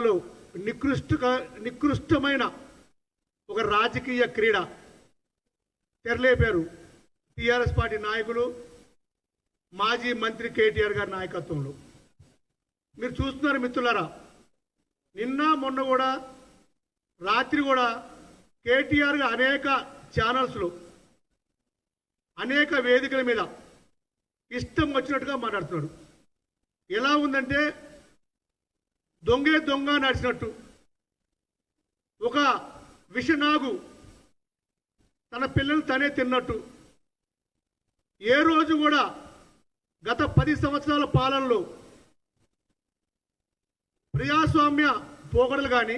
జిల్లాలో నికృష్టమైన ఒక రాజకీయ క్రీడ తెరలేపారు టీఆర్ఎస్ పార్టీ నాయకులు, మాజీ మంత్రి కేటీఆర్ గారి నాయకత్వంలో. మీరు చూస్తున్నారు మిత్రులారా, నిన్న మొన్న కూడా రాత్రి కూడా కేటీఆర్ అనేక ఛానల్స్లో అనేక వేదికల మీద ఇష్టం వచ్చినట్టుగా మాట్లాడుతున్నాడు. ఎలా ఉందంటే దొంగే దొంగ నడిచినట్టు. ఒక విషనాగు తన పిల్లలు తనే తిన్నట్టు. ఏ రోజు కూడా గత 10 సంవత్సరాల పాలనలో ప్రజాస్వామ్య పోకడలు కానీ,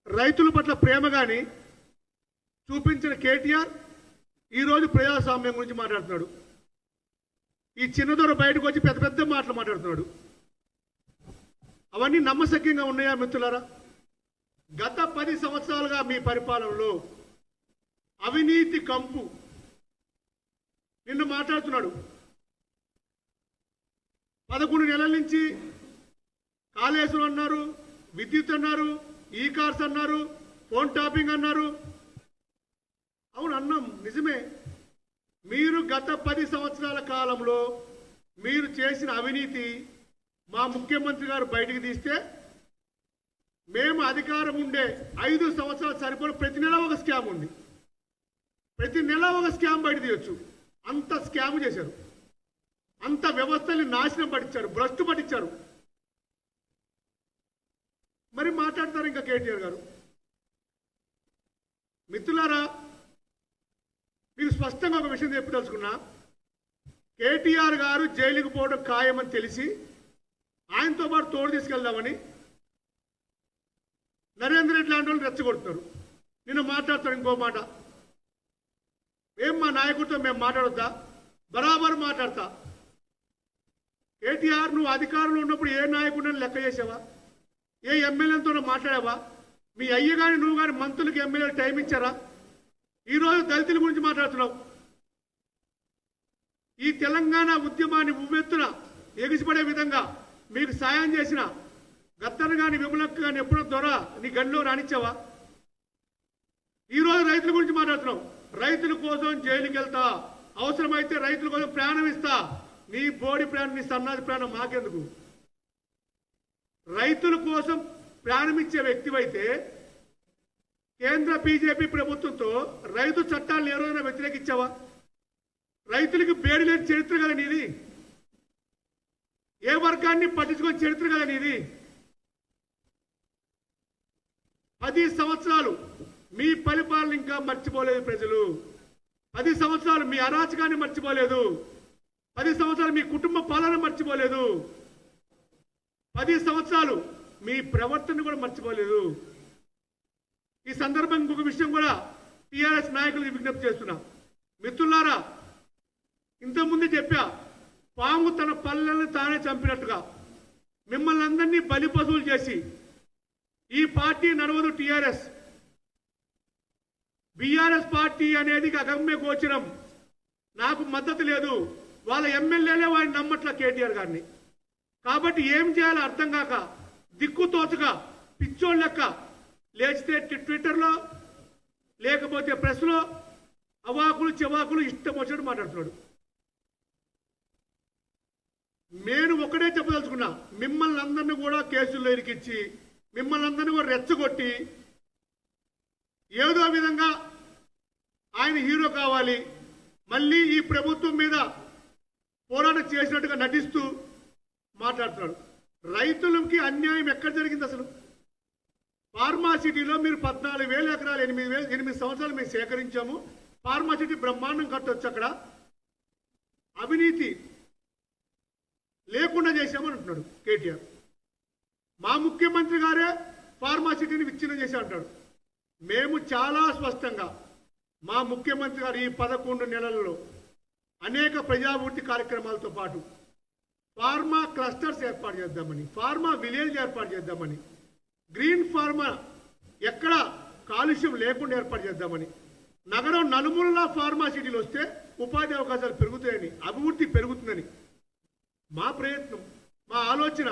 రైతుల పట్ల ప్రేమ కానీ చూపించిన కేటీఆర్ ఈరోజు ప్రజాస్వామ్యం గురించి మాట్లాడుతున్నాడు. ఈ చిన్నదొర బయటకు వచ్చి పెద్ద పెద్ద మాటలు మాట్లాడుతున్నాడు. అవన్నీ నమ్మశక్యంగా ఉన్నాయా మిత్రులారా? గత 10 సంవత్సరాలుగా మీ పరిపాలనలో అవినీతి కంపు. నిన్ను మాట్లాడుతున్నాడు 11 నెలల నుంచి కాళేశ్వరం అన్నారు, విద్యుత్ అన్నారు, ఈ కార్స్ అన్నారు, ఫోన్ టాపింగ్ అన్నారు. అవును అన్నాం, నిజమే. మీరు గత 10 సంవత్సరాల కాలంలో మీరు చేసిన అవినీతి మా ముఖ్యమంత్రి గారు బయటికి తీస్తే మేము అధికారం ఉండే 5 సంవత్సరాలు సరిపోయిన ప్రతి నెల ఒక స్కామ్ ఉంది. ప్రతి నెల ఒక స్కామ్ బయట తీయొచ్చు. అంత స్కామ్ చేశారు. అంత వ్యవస్థల్ని నాశనం పట్టించారు, భ్రష్టు పట్టించారు. మరి మాట్లాడతారు ఇంకా కేటీఆర్ గారు. మిత్రులారా, మీకు స్పష్టంగా ఒక విషయం చెప్పదలుచుకున్నా. కేటీఆర్ గారు జైలుకు పోవడం ఖాయమని తెలిసి ఆయనతో పాటు తోడు తీసుకెళ్దామని నరేంద్ర రెడ్డి లాంటి వాళ్ళు రెచ్చగొడుతున్నారు. నిన్న మాట్లాడతాడు ఇంకో మాట. ఏం మా నాయకుడితో మేము మాట్లాడొద్దా? బరాబర్ మాట్లాడతా. కేటీఆర్, నువ్వు అధికారంలో ఉన్నప్పుడు ఏ నాయకుడిని లెక్క చేసావా? ఏ ఎమ్మెల్యేలతో మాట్లాడావా? మీ అయ్య కానీ నువ్వు కానీ మంత్రులకు ఎమ్మెల్యేలు టైం ఇచ్చారా? ఈరోజు దళితుల గురించి మాట్లాడుతున్నావు. ఈ తెలంగాణ ఉద్యమాన్ని ఉవ్వెత్తున ఎగిసిపడే విధంగా మీకు సాయం చేసిన గద్దర్ కానీ విమలక్క కానీ ఎప్పుడో దొర నీ గడిలో రానిచ్చావా? ఈరోజు రైతుల గురించి మాట్లాడుతున్నావు. రైతుల కోసం జైలుకి వెళ్తా, అవసరమైతే రైతుల కోసం ప్రాణం ఇస్తా. నీ బోడి ప్రాణం, నీ సన్నాది ప్రాణం మాకెందుకు? రైతుల కోసం ప్రాణం ఇచ్చే వ్యక్తివైతే కేంద్ర బీజేపీ ప్రభుత్వంతో రైతు చట్టాలను ఏ రోజైనా వ్యతిరేకించావా? రైతులకు బేడి లేని చరిత్ర కదా నీది. ఏ వర్గాన్ని పట్టించుకొని చరిత్ర కదా నీది. 10 సంవత్సరాలు మీ పరిపాలన ఇంకా మర్చిపోలేదు ప్రజలు. 10 సంవత్సరాలు మీ అరాచకాన్ని మర్చిపోలేదు. 10 సంవత్సరాలు మీ కుటుంబ పాలన మర్చిపోలేదు. 10 సంవత్సరాలు మీ ప్రవర్తన కూడా మర్చిపోలేదు. ఈ సందర్భంగా ఇంకొక విషయం కూడా టీఆర్ఎస్ నాయకులకు విజ్ఞప్తి చేస్తున్నా. మిత్రులారా, ఇంతకుముందే చెప్పా, పాము తన పల్లెలను తానే చంపినట్టుగా మిమ్మల్ని అందరినీ బలి పశువులు చేసి ఈ పార్టీ నడవదు. బీఆర్ఎస్ పార్టీ అనేది అగమ్య గోచరం. నాకు మద్దతు లేదు. వాళ్ళ ఎమ్మెల్యేలే వాడిని నమ్మట్ల కేటీఆర్ గారిని. కాబట్టి ఏం చేయాలో అర్థం కాక దిక్కుతోచగా పిచ్చోళ్ళ లెక్క లేచితే ట్విట్టర్లో లేకపోతే ప్రెస్లో అవాకులు చెవాకులు ఇష్టం వచ్చినట్టు మాట్లాడుతున్నాడు. నేను ఒకటే చెప్పదలుచుకున్నా, మిమ్మల్ని అందరినీ కూడా కేసుల్లో ఇరికిచ్చి మిమ్మల్ని అందరినీ కూడా రెచ్చగొట్టి ఏదో విధంగా ఆయన హీరో కావాలి, మళ్ళీ ఈ ప్రభుత్వం మీద పోరాటం చేసినట్టుగా నటిస్తూ మాట్లాడుతున్నాడు. రైతులకి అన్యాయం ఎక్కడ జరిగింది అసలు? ఫార్మాసిటీలో మీరు 14,000 ఎకరాలు 8 సంవత్సరాలు మేము సేకరించాము. ఫార్మాసిటీ బ్రహ్మాండం కట్టొచ్చు. అక్కడ అవినీతి లేకుండా చేశామని అంటున్నాడు కేటీఆర్. మా ముఖ్యమంత్రి గారే ఫార్మాసిటీని విచ్ఛిన్నం చేసి అంటాడు. మేము చాలా స్పష్టంగా మా ముఖ్యమంత్రి గారు ఈ 11 నెలల్లో అనేక ప్రజాభివృద్ధి కార్యక్రమాలతో పాటు ఫార్మా క్లస్టర్స్ ఏర్పాటు చేద్దామని, ఫార్మా విలేజ్ ఏర్పాటు చేద్దామని, గ్రీన్ ఫార్మా ఎక్కడ కాలుష్యం లేకుండా ఏర్పాటు చేద్దామని, నగరం నలుమూలలా ఫార్మాసిటీలు వస్తే ఉపాధి అవకాశాలు పెరుగుతాయని, అభివృద్ధి పెరుగుతుందని మా ప్రయత్నం, మా ఆలోచన.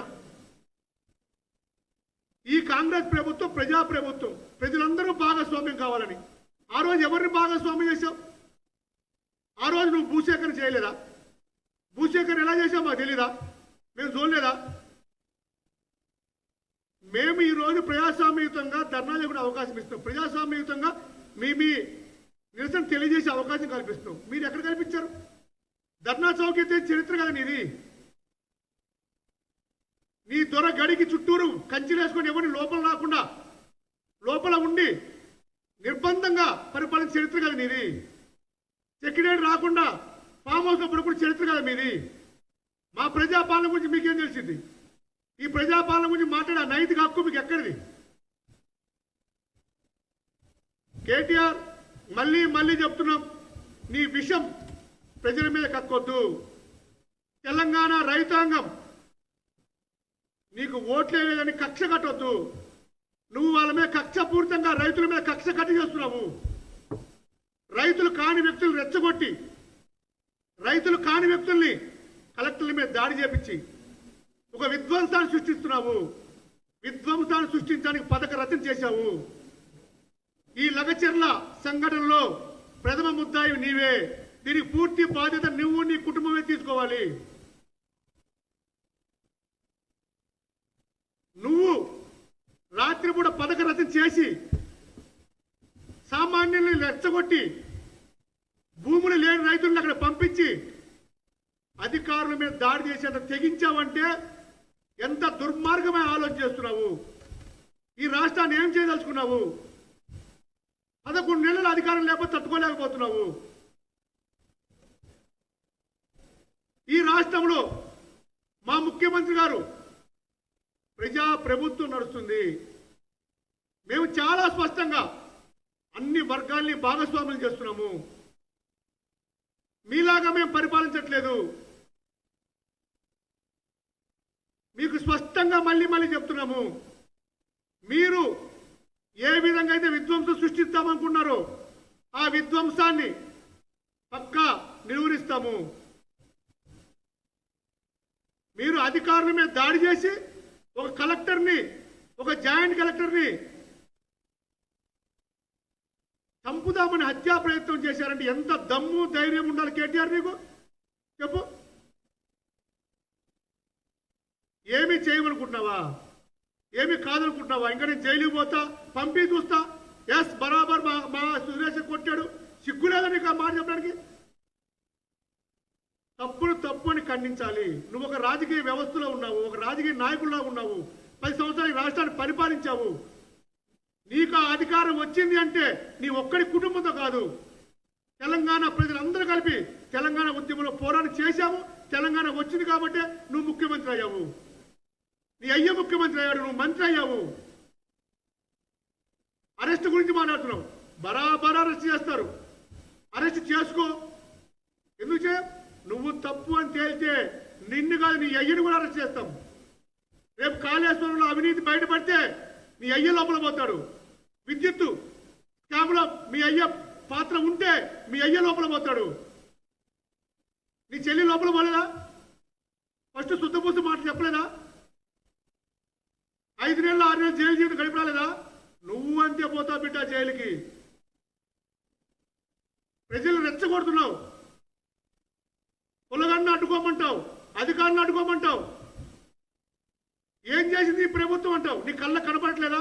ఈ కాంగ్రెస్ ప్రభుత్వం ప్రజా ప్రభుత్వం, ప్రజలందరూ భాగస్వామ్యం కావాలని. ఆ రోజు ఎవరిని భాగస్వామ్యం చేశావు? ఆ రోజు నువ్వు భూసేకరణ చేయలేదా? భూసేకరణ ఎలా చేసావు మాకు తెలీదా? మేము చూడలేదా? మేము ఈరోజు ప్రజాస్వామ్యయుతంగా ధర్నా చేయకుండా అవకాశం ఇస్తాం, ప్రజాస్వామ్యయుతంగా మీ నిరసన తెలియజేసే అవకాశం కల్పిస్తున్నాం. మీరు ఎక్కడ కల్పించారు? ధర్నా చౌక్ అయితే చరిత్ర కదా నీది. నీ దొర గడికి చుట్టూరు కంచెలు వేసుకొని ఎవరిని లోపల రాకుండా లోపల ఉండి నిర్బంధంగా పరిపాలన చరిత్ర కదా నీది. సెక్రటరీ రాకుండా ఫామ్ హౌస్ అప్పుడు చరిత్ర కదా మీది. మా ప్రజాపాలన గురించి మీకేం తెలిసింది? ఈ ప్రజాపాలన గురించి మాట్లాడే నైతిక హక్కు మీకు ఎక్కడిది? కేటీఆర్ మళ్ళీ మళ్ళీ చెప్తున్నాం, నీ విషం ప్రజల మీద కక్కొద్దు. తెలంగాణ రైతాంగం నీకు ఓట్లే లేదని కక్ష కట్టొద్దు. నువ్వు వాళ్ళ మీద కక్షపూరితంగా రైతుల మీద కక్ష కట్టి చేస్తున్నావు. రైతులు కాని వ్యక్తులు రెచ్చగొట్టి, రైతులు కాని వ్యక్తుల్ని కలెక్టర్ల మీద దాడి చేపించి ఒక విధ్వంసాన్ని సృష్టిస్తున్నావు. విధ్వంసాన్ని సృష్టించడానికి పథక రచన చేశావు. ఈ లగచెర్ల సంఘటనలో ప్రథమ ముద్దాయి నీవే. దీనికి పూర్తి బాధ్యత నువ్వు నీ కుటుంబమే తీసుకోవాలి. నువ్వు రాత్రిపూట పథక రచన చేసి సామాన్యుల్ని రెచ్చగొట్టి భూములు లేని రైతులను అక్కడ పంపించి అధికారుల మీద దాడి చేసేంత తెగించావంటే ఎంత దుర్మార్గమైన ఆలోచన చేస్తున్నావు. ఈ రాష్ట్రాన్ని ఏం చేయదలుచుకున్నావు? 11 నెలల అధికారం లేకపోతే తట్టుకోలేకపోతున్నావు. ఈ రాష్ట్రంలో మా ముఖ్యమంత్రి గారు ప్రజా ప్రభుత్వం నడుస్తుంది. మేము చాలా స్పష్టంగా అన్ని వర్గాల్ని భాగస్వామ్యం చేస్తున్నాము. మీలాగా మేము పరిపాలించట్లేదు. మీకు స్పష్టంగా మళ్ళీ మళ్ళీ చెప్తున్నాము, మీరు ఏ విధంగా అయితే విధ్వంసం సృష్టిస్తామనుకున్నారో ఆ విధ్వంసాన్ని పక్కా నిలువరిస్తాము. మీరు అధికారుల మీద దాడి చేసి ఒక కలెక్టర్ని, ఒక జాయింట్ కలెక్టర్ని చంపుదామని హత్యా ప్రయత్నం చేశారంటే ఎంత దమ్ము ధైర్యం ఉండాలి కేటీఆర్ నీకు? చెప్పు. ఏమి చేయమనుకుంటున్నావా? ఏమి కాదనుకుంటున్నావా? ఇంకా నేను జైలుకి పోతా, పంపి చూస్తా, ఎస్ బరాబర్ మా సురేష్ కొట్టాడు, సిగ్గులేదా నీకు ఆ మాట చెప్పడానికి? తప్పును తప్పు అని ఖండించాలి. నువ్వు ఒక రాజకీయ వ్యవస్థలో ఉన్నావు, ఒక రాజకీయ నాయకుల్లో ఉన్నావు, 10 సంవత్సరాలు రాష్ట్రాన్ని పరిపాలించావు. నీకు ఆ అధికారం వచ్చింది అంటే నీ ఒక్కడి కుటుంబంతో కాదు, తెలంగాణ ప్రజలందరూ కలిపి తెలంగాణ ఉద్యమంలో పోరాటం చేశాము. తెలంగాణ వచ్చింది కాబట్టి నువ్వు ముఖ్యమంత్రి అయ్యావు. నీ అయ్య ముఖ్యమంత్రి అయ్యాడు, నువ్వు మంత్రి అయ్యావు. అరెస్ట్ గురించి మాట్లాడుతున్నావు. బరాబర్ అరెస్ట్ చేస్తారు. అరెస్ట్ చేసుకో. ఎందుకు నువ్వు తప్పు అని తేల్తే నిన్ను కాదు నీ అయ్యను కూడా అరెస్ట్ చేస్తాం. రేపు కాళేశ్వరంలో అవినీతి బయటపడితే నీ అయ్య లోపల పోతాడు. విద్యుత్తు స్కామ్లో మీ అయ్య పాత్ర ఉంటే మీ అయ్య లోపల పోతాడు. నీ చెల్లి లోపల పోలేదా? ఫస్ట్ శుద్ధపూస మాట చెప్పలేదా? 5 నెలలు 6 నెలలు జైలు జీవితం గడిపరాలేదా? నువ్వు అంతే పోతావు బిడ్డ జైలుకి. ప్రజలు రెచ్చగొడుతున్నావు. పొలగాన్ని అడ్డుకోమంటావు, అధికారులను అడ్డుకోమంటావు. ఏం చేసింది ఈ ప్రభుత్వం అంటావు? నీ కళ్ళ కనపడట్లేదా?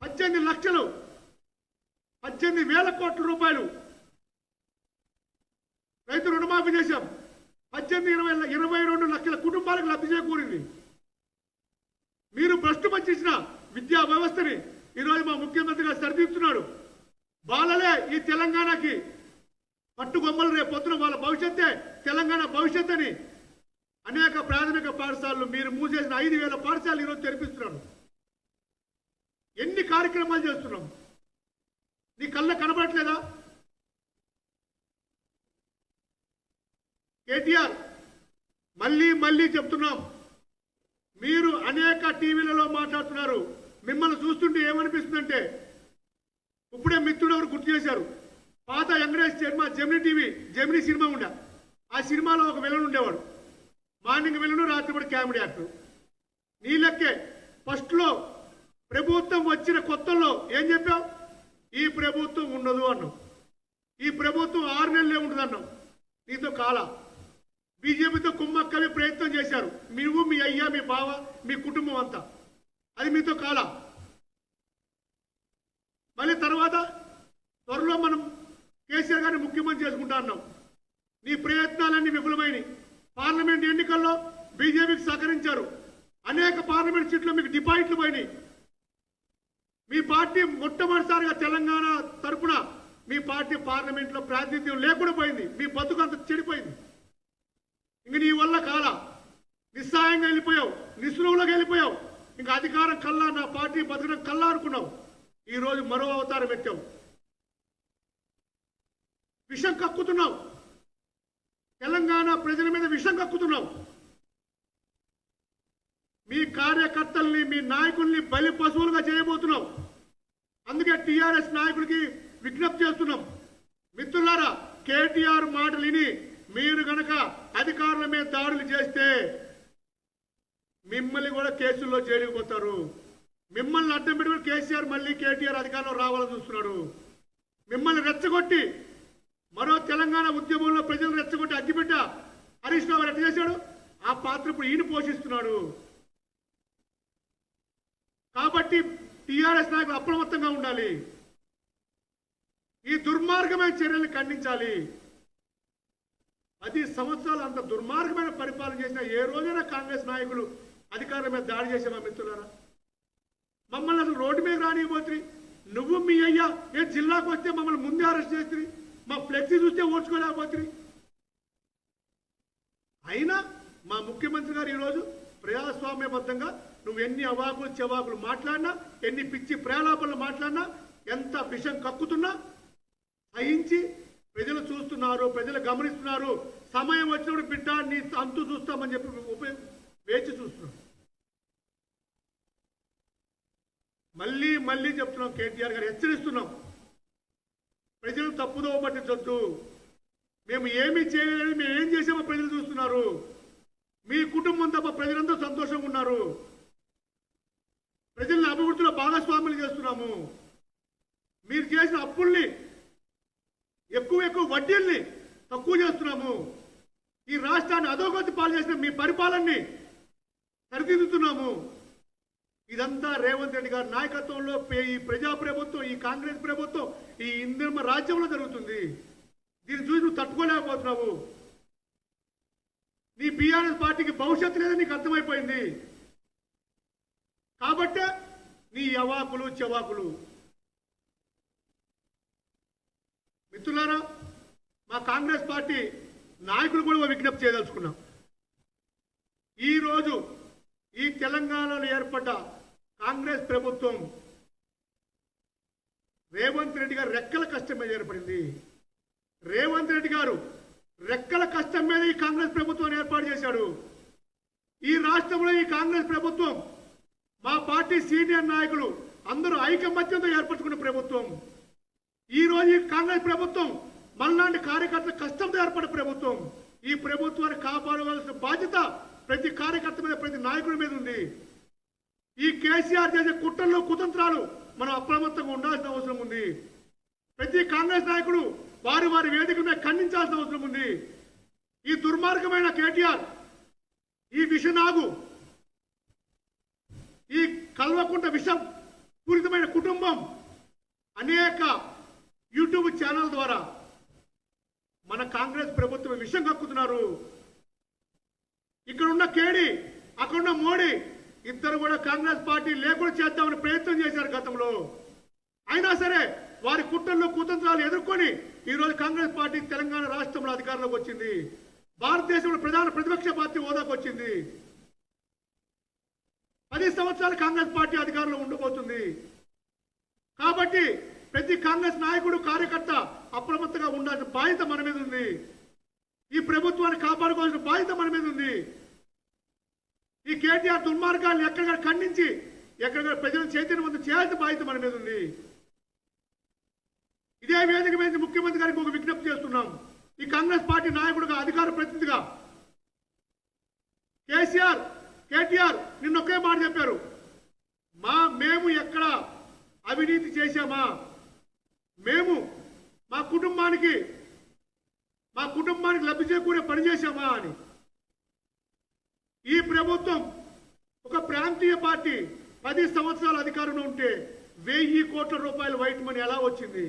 18 లక్షలు 18,000 కోట్ల రూపాయలు రైతు రుణమాఫీ చేశాం. 22 లక్షల కుటుంబాలకు లబ్ధి చేకూరింది. మీరు భ్రష్టు పట్టించిన విద్యా వ్యవస్థని ఈరోజు మా ముఖ్యమంత్రి గారు సరిదిద్దుతున్నాడు. బాలలే ఈ తెలంగాణకి పట్టుకొమ్మలు, రేపు పొద్దున వాళ్ళ భవిష్యత్తే తెలంగాణ భవిష్యత్ అని అనేక ప్రాథమిక పాఠశాలలు మీరు మూసేసిన 5,000 పాఠశాలలు ఈరోజు తెరిపిస్తున్నాడు. ఎన్ని కార్యక్రమాలు చేస్తున్నాం? నీ కళ్ళ కనబడట్లేదా? కేటీఆర్ మళ్ళీ మళ్ళీ చెప్తున్నాం, మీరు అనేక టీవీలలో మాట్లాడుతున్నారు. మిమ్మల్ని చూస్తుంటే ఏమనిపిస్తుందంటే, ఇప్పుడే మిత్రుడు ఎవరు గుర్తు చేశారు, పాత వెంకటేష్ సినిమా జెమినీ సినిమా ఉండే, ఆ సినిమాలో ఒక విలన్ ఉండేవాడు. మార్నింగ్ విలను, రాత్రి కూడా కామెడీ యాక్టర్. నీ లెక్కే ఫస్ట్లో ప్రభుత్వం వచ్చిన కొత్తల్లో ఏం చెప్పావు? ఈ ప్రభుత్వం ఉండదు అన్నావు. ఈ ప్రభుత్వం 6 నెలలే ఉంటుంది అన్నావు. నీతో కాలా. బీజేపీతో కుమ్మక్కవి ప్రయత్నం చేశారు. నువ్వు, మీ అయ్యా, మీ బావ, మీ కుటుంబం అంతా. అది మీతో కాలా. మళ్ళీ తర్వాత త్వరలో మనం కేసీఆర్ గారిని ముఖ్యమంత్రి చేసుకుంటా అన్నాం. నీ ప్రయత్నాలన్నీ విఫలమైనవి. పార్లమెంట్ ఎన్నికల్లో బీజేపీకి సహకరించారు. అనేక పార్లమెంట్ సీట్లు మీకు డిపాజిట్లు పోయినాయి. మీ పార్టీ మొట్టమొదటిసారిగా తెలంగాణ తరఫున మీ పార్టీ పార్లమెంట్లో ప్రాతినిధ్యం లేకుండా పోయింది. మీ బతుకు అంత చెడిపోయింది. ఇంక నీ వల్ల కాలా. నిస్సాయంగా వెళ్ళిపోయావు, నిస్పృహలోకి వెళ్ళిపోయావు. ఇంకా అధికారం కల్లా, నా పార్టీ బతకడం కల్లా అనుకున్నావు. ఈరోజు మరో అవతారం ఎత్తావు. విషం కక్కుతున్నావు. తెలంగాణ ప్రజల మీద విషం కక్కుతున్నావు. మీ కార్యకర్తల్ని, మీ నాయకుల్ని బలి పశువులుగా చేయబోతున్నావు. అందుకే టీఆర్ఎస్ నాయకులకి విజ్ఞప్తి చేస్తున్నాం. మిత్రులారా, కేటీఆర్ మాటలు విని మీరు గనక అధికారుల మీద దాడులు చేస్తే మిమ్మల్ని కూడా కేసుల్లో జైలుకు పోతారు. మిమ్మల్ని అడ్డం పెట్టుకుని కేసీఆర్ మళ్ళీ కేటీఆర్ అధికారంలో రావాలని చూస్తున్నాడు. మిమ్మల్ని రెచ్చగొట్టి మరో తెలంగాణ ఉద్యమంలో ప్రజలను రెచ్చగొట్టి అగ్గిపెట్ట హరీష్ రావు ఎట్లా చేశాడు? ఆ పాత్ర ఇప్పుడు ఈయన పోషిస్తున్నాడు. కాబట్టి టీఆర్ఎస్ నాయకులు అప్రమత్తంగా ఉండాలి. ఈ దుర్మార్గమైన చర్యలను ఖండించాలి. 10 సంవత్సరాలు అంత దుర్మార్గమైన పరిపాలన చేసిన ఏ రోజైనా కాంగ్రెస్ నాయకులు అధికారుల మీద దాడి చేసామా మిత్రులారా? మమ్మల్ని అసలు రోడ్డు మీద రానివ్వబోతుంది. నువ్వు, మీ అయ్యా ఏ జిల్లాకు వస్తే మమ్మల్ని ముందే అరెస్ట్ చేస్తుంది. మా ఫ్లెక్సీ చూస్తే ఓడ్చుకోలేకపోతుంది. అయినా మా ముఖ్యమంత్రి గారు ఈరోజు ప్రజాస్వామ్యబద్ధంగా నువ్వు ఎన్ని అవాకులు చెవాకులు మాట్లాడినా, ఎన్ని పిచ్చి ప్రేలాపనలు మాట్లాడినా, ఎంత విషం కక్కుతున్నా సహించి ప్రజలు చూస్తున్నారు, ప్రజలు గమనిస్తున్నారు. సమయం వచ్చినప్పుడు బిడ్డ నీ అంతు చూస్తామని చెప్పి వేచి చూస్తున్నాం. మళ్ళీ మళ్ళీ చెప్తున్నాం, కేటీఆర్ గారు హెచ్చరిస్తున్నాం. ప్రజలు తప్పుదోవ పట్టించొద్దు. మేము ఏమీ చేయలేదు, మేము ఏం చేసామో ప్రజలు చూస్తున్నారు. మీ కుటుంబం తప్ప ప్రజలంతా సంతోషంగా ఉన్నారు. ప్రజల్ని అభివృద్ధిలో భాగస్వాములు చేస్తున్నాము. మీరు చేసిన అప్పుల్ని ఎక్కువ వడ్డీల్ని తక్కువ చేస్తున్నాము. ఈ రాష్ట్రాన్ని అధోగతి పాలు చేసిన మీ పరిపాలనని సరిదిద్దుతున్నాము. ఇదంతా రేవంత్ రెడ్డి గారి నాయకత్వంలో ఈ ప్రజా ప్రభుత్వం, ఈ కాంగ్రెస్ ప్రభుత్వం, ఈ ఇందిరమ్మ రాజ్యంలో జరుగుతుంది. దీన్ని చూసి నువ్వు తట్టుకోలేకపోతున్నావు. నీ బీఆర్ఎస్ పార్టీకి భవిష్యత్తు లేదని నీకు అర్థమైపోయింది. కాబట్టే నీ అవాకులు చెవాకులు. మిత్రులారా, మా కాంగ్రెస్ పార్టీ నాయకులు కూడా విజ్ఞప్తి చేయదలుచుకున్నాం. ఈరోజు ఈ తెలంగాణలో ఏర్పడ్డ కాంగ్రెస్ ప్రభుత్వం రేవంత్ రెడ్డి గారు రెక్కల కష్టం మీద ఏర్పడింది. రేవంత్ రెడ్డి గారు రెక్కల కష్టం మీద ఈ కాంగ్రెస్ ప్రభుత్వాన్ని ఏర్పాటు చేశాడు. ఈ రాష్ట్రంలో ఈ కాంగ్రెస్ ప్రభుత్వం మా పార్టీ సీనియర్ నాయకులు అందరూ ఐకమత్యంతో ఏర్పరచుకున్న ప్రభుత్వం. ఈ రోజు ఈ కాంగ్రెస్ ప్రభుత్వం మనలాంటి కార్యకర్తల కష్టంతో ఏర్పడిన ప్రభుత్వం. ఈ ప్రభుత్వాన్ని కాపాడవలసిన బాధ్యత ప్రతి కార్యకర్త మీద, ప్రతి నాయకుడి మీద ఉంది. ఈ కేసీఆర్ చేసే కుట్రలు, కుతంత్రాలు మనం అప్రమత్తంగా ఉండాల్సిన అవసరం ఉంది. ప్రతి కాంగ్రెస్ నాయకుడు వారి వారి వేదికల మీద ఖండించాల్సిన అవసరం ఉంది. ఈ దుర్మార్గమైన కేటీఆర్, ఈ విషనాగు, ఈ కల్వకుంట విషం పూరితమైన కుటుంబం అనేక యూట్యూబ్ ఛానల్ ద్వారా మన కాంగ్రెస్ ప్రభుత్వం విషం కక్కుతున్నారు. ఇక్కడున్న కేడి, అక్కడున్న మోడీ ఇద్దరు కూడా కాంగ్రెస్ పార్టీ లేకుండా చేద్దామని ప్రయత్నం చేశారు గతంలో. అయినా సరే వారి కుట్రల్లో కుతంత్రాలు ఎదుర్కొని ఈరోజు కాంగ్రెస్ పార్టీ తెలంగాణ రాష్ట్రంలో అధికారంలోకి వచ్చింది. భారతదేశంలో ప్రధాన ప్రతిపక్ష పార్టీ హోదాకు వచ్చింది. 10 సంవత్సరాలు కాంగ్రెస్ పార్టీ అధికారంలో ఉండబోతుంది. కాబట్టి ప్రతి కాంగ్రెస్ నాయకుడు, కార్యకర్త అప్రమత్తంగా ఉండాల్సిన బాధ్యత మన మీద ఉంది. ఈ ప్రభుత్వాన్ని కాపాడుకోవాల్సిన బాధ్యత మన మీద ఉంది. ఈ కేటీఆర్ దుర్మార్గాన్ని ఎక్కడికక్కడ ఖండించి ఎక్కడికక్కడ ప్రజలను చైతన్యవంతం చేయాల్సిన బాధ్యత మన మీద ఉంది. ఇదే వేదిక మీద ముఖ్యమంత్రి గారికి ఒక విజ్ఞప్తి చేస్తున్నాం. ఈ కాంగ్రెస్ పార్టీ నాయకుడిగా, అధికార ప్రతినిధిగా కేటీఆర్ నిన్నొకే మాట ఒక ప్రాంతీయ పార్టీ 10 సంవత్సరాల అధికారంలో ఉంటే 1000 కోట్ల రూపాయల వైట్ మనీ ఎలా వచ్చింది?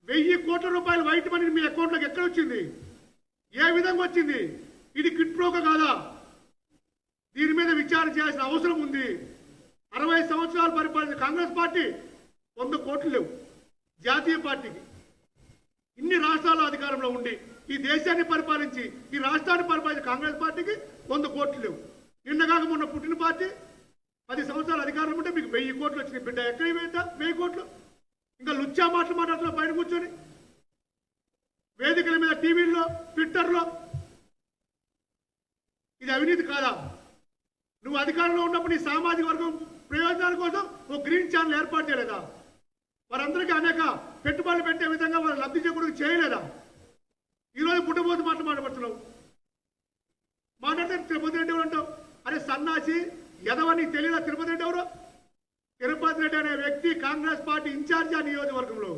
1000 కోట్ల రూపాయల వైట్ మనీ మీ అకౌంట్లోకి ఎక్కడ వచ్చింది? ఏ విధంగా వచ్చింది? ఇది కిట్ ప్రోక కాదా? దీని మీద విచారణ చేయాల్సిన అవసరం ఉంది. 60 సంవత్సరాలు పరిపాలించిన కాంగ్రెస్ పార్టీ 100 కోట్లు లేవు. జాతీయ పార్టీకి ఇన్ని రాష్ట్రాల అధికారంలో ఉండి ఈ దేశాన్ని పరిపాలించి ఈ రాష్ట్రాన్ని పరిపాలించిన కాంగ్రెస్ పార్టీకి 100 కోట్లు లేవు. నిన్నగాక మొన్న పుట్టిన పార్టీ 10 సంవత్సరాల అధికారం ఉంటే మీకు 1000 కోట్లు వచ్చినాయి. బిడ్డ ఎక్కడికి పోయిందా 1000 కోట్లు? ఇంకా లుచ్చా మాటలు మాట్లాడుతున్నా బయట కూర్చొని వేదికల మీద, టీవీల్లో, ట్విట్టర్లో. ఇది అవినీతి కాదా? నువ్వు అధికారంలో ఉన్నప్పుడు నీ సామాజిక వర్గం ప్రయోజనాల కోసం ఒక గ్రీన్ ఛానల్ ఏర్పాటు చేయలేదా? వారందరికీ అనేక పెట్టుబడులు పెట్టే విధంగా వారు లబ్ధి చేకూరు చేయలేదా? ఈరోజు పుట్టబోతు మాట్లాడబడుతున్నావు. మాట్లాడితే తిరుపతి రెడ్డి ఎవరు అంటావు? అరే సన్నాసి ఎదవని తెలియదా? తిరుపతి రెడ్డి ఎవరు? తిరుపతి రెడ్డి అనే వ్యక్తి కాంగ్రెస్ పార్టీ ఇన్ఛార్జి ఆ నియోజకవర్గంలో.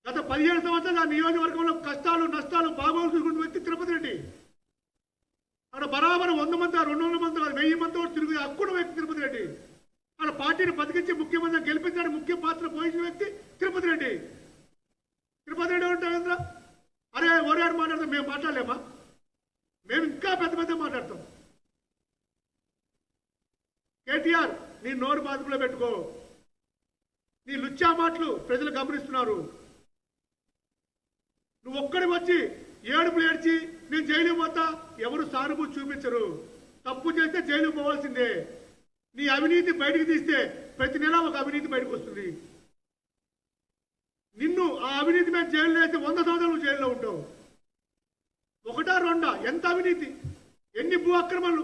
గత 15 సంవత్సరాలు ఆ నియోజకవర్గంలో కష్టాలు, నష్టాలు, బాగోలు చూసుకున్న వ్యక్తి తిరుపతి రెడ్డి. అక్కడ బరాబర్ 100 మంది, 200 మంది, 1000 మంది తిరిగి హక్కున్న వ్యక్తి తిరుపతి రెడ్డి. అక్కడ పార్టీని బతికించి ముఖ్యమంత్రిని గెలిపించడానికి ముఖ్య పాత్ర పోయించిన వ్యక్తి తిరుపతి రెడ్డి. తిరుపతి రెడ్డి ఉంటావేంద్ర? అరే ఓరాడు మాట్లాడతాం, మేము మాట్లాడలేమా? మేము ఇంకా పెద్ద పెద్ద మాట్లాడతాం. కేటీఆర్ నీ నోరు బాదుపులో పెట్టుకో. నీ లుచ్చా మాటలు ప్రజలు గమనిస్తున్నారు. నువ్వు ఒక్కడి వచ్చి ఏడుపులు ఏడ్చి నేను జైలు పోతా, ఎవరు సానుభూతి చూపించరు. తప్పు చేస్తే జైలు పోవాల్సిందే. నీ అవినీతి బయటకు తీస్తే ప్రతి నెల ఒక అవినీతి బయటకు వస్తుంది. నిన్ను ఆ అవినీతి మీద జైల్లో వేస్తే 100 సంవత్సరాలు నువ్వు జైల్లో ఉంటావు. 1 2 ఎంత అవినీతి, ఎన్ని భూ అక్రమాలు.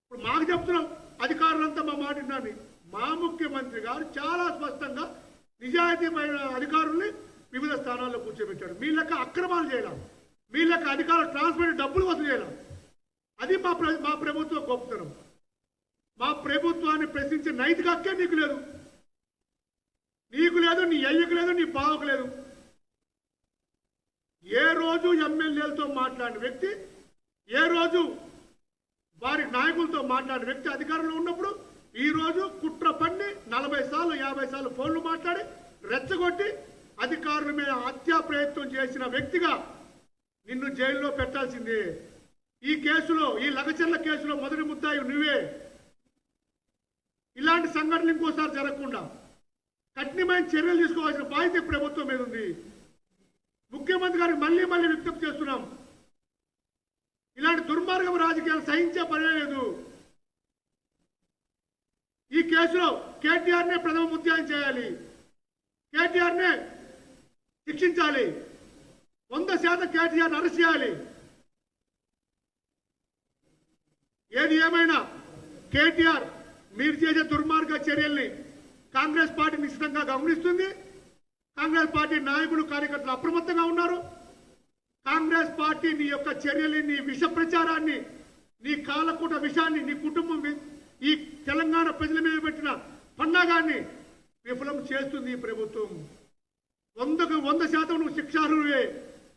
ఇప్పుడు మాకు చెప్తున్నాం అధికారులంతా మా మాట విన్నాను. మా ముఖ్యమంత్రి గారు చాలా స్పష్టంగా నిజాయితీమైన అధికారుల్ని వివిధ స్థానాల్లో కూర్చోబెట్టాడు. మీ లెక్క అక్రమాలు చేయలేం, మీ లెక్క అధికారులు ట్రాన్స్ఫర్ డబ్బులు వసూలు చేయలేం. అది మా ప్రభుత్వం గొప్పతనం. మా ప్రభుత్వాన్ని ప్రశ్నించే నైతిక హక్కే నీకు లేదు. నీకు లేదు, నీ అయ్యకు లేదు, నీ బావకు లేదు. ఏ రోజు ఎమ్మెల్యేలతో మాట్లాడిన వ్యక్తి, ఏ రోజు వారి నాయకులతో మాట్లాడిన వ్యక్తి అధికారంలో ఉన్నప్పుడు ఈ రోజు కుట్ర పన్ని 40 సార్లు 50 సార్లు ఫోన్లు మాట్లాడి రెచ్చగొట్టి అధికారుల మీద హత్యా ప్రయత్నం చేసిన వ్యక్తిగా నిన్ను జైల్లో పెట్టాల్సిందే. ఈ కేసులో, ఈ లగచర్ల కేసులో మొదటి ముద్దాయి నువ్వే. ఇలాంటి సంఘటనలు ఇంకోసారి జరగకుండా కఠినమైన చర్యలు తీసుకోవాల్సిన బాధ్యత ప్రభుత్వం మీద ఉంది. ముఖ్యమంత్రి గారికి మళ్ళీ మళ్ళీ విజ్ఞప్తి చేస్తున్నాం. ఇలాంటి దుర్మార్గం రాజకీయాలు సహించే పనే లేదు. ఈ కేసులో కేటీఆర్నే ప్రథమ ముద్దాయం చేయాలి, కేటీఆర్నే శిక్షించాలి, 100% కేటీఆర్ అరెస్ట్ చేయాలి. ఏది ఏమైనా కేటీఆర్ మీరు చేసే దుర్మార్గ చర్యల్ని కాంగ్రెస్ పార్టీ నిశ్చితంగా గమనిస్తుంది. కాంగ్రెస్ పార్టీ నాయకులు, కార్యకర్తలు అప్రమత్తంగా ఉన్నారు. కాంగ్రెస్ పార్టీ నీ యొక్క చర్యల్ని, నీ విష ప్రచారాన్ని, నీ కాలకూట విషాన్ని, నీ కుటుంబం, ఈ తెలంగాణ ప్రజల మీద పెట్టిన పన్నాగాన్ని విఫలం చేస్తుంది ఈ ప్రభుత్వం. 100కు 100% నువ్వు శిక్షార్హువే,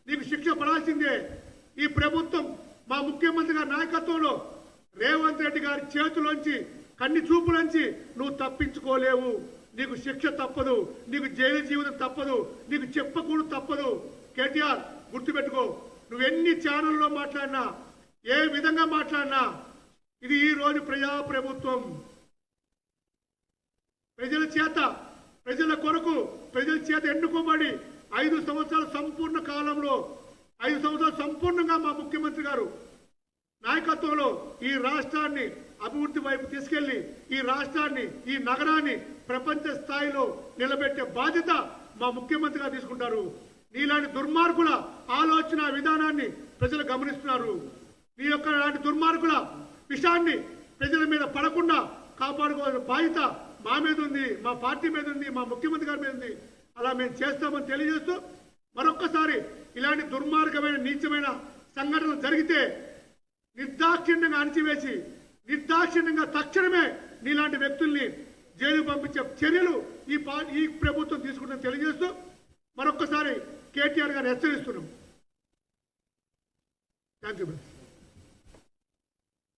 నీకు శిక్ష పడాల్సిందే. ఈ ప్రభుత్వం మా ముఖ్యమంత్రి గారి నాయకత్వంలో రేవంత్ రెడ్డి గారి చేతులోంచి, కన్ని చూపులోంచి నువ్వు తప్పించుకోలేవు. నీకు శిక్ష తప్పదు, నీకు జైలు జీవితం తప్పదు, నీకు చెప్పకూడదు తప్పదు. కేటీఆర్ గుర్తుపెట్టుకో, నువ్వు ఎన్ని ఛానల్లో మాట్లాడినా, ఏ విధంగా మాట్లాడినా, ఇది ఈ రోజు ప్రజాప్రభుత్వం. ప్రజల చేత, ప్రజల కొరకు, ప్రజల చేత ఎన్నుకోబడి 5 సంవత్సరాల సంపూర్ణ కాలంలో 5 సంవత్సరాలు సంపూర్ణంగా మా ముఖ్యమంత్రి గారు నాయకత్వంలో ఈ రాష్ట్రాన్ని అభివృద్ధి వైపు తీసుకెళ్లి ఈ రాష్ట్రాన్ని, ఈ నగరాన్ని ప్రపంచ స్థాయిలో నిలబెట్టే బాధ్యత మా ముఖ్యమంత్రి గారు తీసుకుంటారు. నీలాంటి దుర్మార్గుల ఆలోచన విధానాన్ని ప్రజలు గమనిస్తున్నారు. నీ యొక్క లాంటి దుర్మార్గుల విషయాన్ని ప్రజల మీద పడకుండా కాపాడుకోవాల్సిన బాధ్యత మా మీద ఉంది, మా పార్టీ మీద ఉంది, మా ముఖ్యమంత్రి గారి మీద ఉంది. అలా మేము చేస్తామని తెలియజేస్తూ మరొక్కసారి ఇలాంటి దుర్మార్గమైన, నీచమైన సంఘటనలు జరిగితే నిర్దాక్షిణ్యంగా అణచివేసి, నిర్దాక్షిణ్యంగా తక్షణమే నీలాంటి వ్యక్తుల్ని జైలు పంపించే చర్యలు ఈ ప్రభుత్వం తీసుకుంటుందని తెలియజేస్తూ మరొక్కసారి కేటీఆర్ గారు హెచ్చరిస్తున్నాం. Thank you.